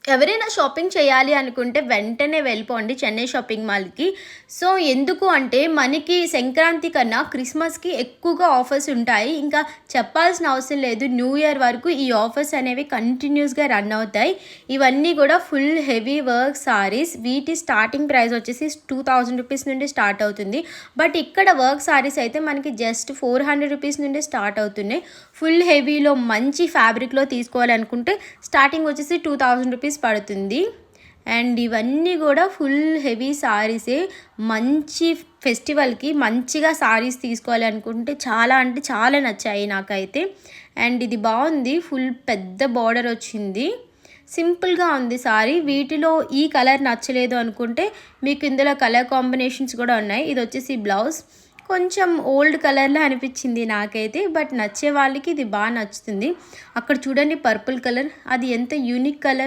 ఎవరైనా షాపింగ్ చేయాలి అనుకుంటే వెంటనే వెళ్ళిపోండి చెన్నై షాపింగ్ మాల్‌కి. సో, ఎందుకు అంటే మనకి సంక్రాంతి కన్నా క్రిస్మస్‌కి ఎక్కువగా ఆఫర్స్ ఉంటాయి. ఇంకా చెప్పాల్సిన అవసరం లేదు. న్యూ ఇయర్ వరకు ఈ ఆఫర్స్ అనేవి కంటిన్యూస్‌గా రన్ అవుతాయి. ఇవన్నీ కూడా ఫుల్ హెవీ వర్క్ సారీస్. వీటి స్టార్టింగ్ ప్రైస్ వచ్చేసి ₹2000 నుండి స్టార్ట్ అవుతుంది. బట్ ఇక్కడ వర్క్ సారీస్ అయితే మనకి జస్ట్ ₹400 నుండి స్టార్ట్ అవుతున్నాయి. ఫుల్ హెవీలో మంచి ఫ్యాబ్రిక్‌లో తీసుకోవాలనుకుంటే స్టార్టింగ్ వచ్చేసి ₹2000 పడుతుంది. అండ్ ఇవన్నీ కూడా ఫుల్ హెవీ సారీసే. మంచి ఫెస్టివల్‌కి మంచిగా సారీస్ తీసుకోవాలి అనుకుంటే చాలా అంటే చాలా నచ్చాయి నాకైతే. అండ్ ఇది బాగుంది. ఫుల్ పెద్ద బార్డర్ వచ్చింది. సింపుల్‌గా ఉంది సారీ. వీటిలో ఈ కలర్ నచ్చలేదు అనుకుంటే మీకు ఇందులో కలర్ కాంబినేషన్స్ కూడా ఉన్నాయి. ఇది వచ్చేసి బ్లౌజ్. కొంచెం ఓల్డ్ కలర్‌లా అనిపించింది నాకైతే. బట్ నచ్చే వాళ్ళకి ఇది బాగా నచ్చుతుంది. అక్కడ చూడండి పర్పుల్ కలర్, అది ఎంత యూనిక్ కలర్.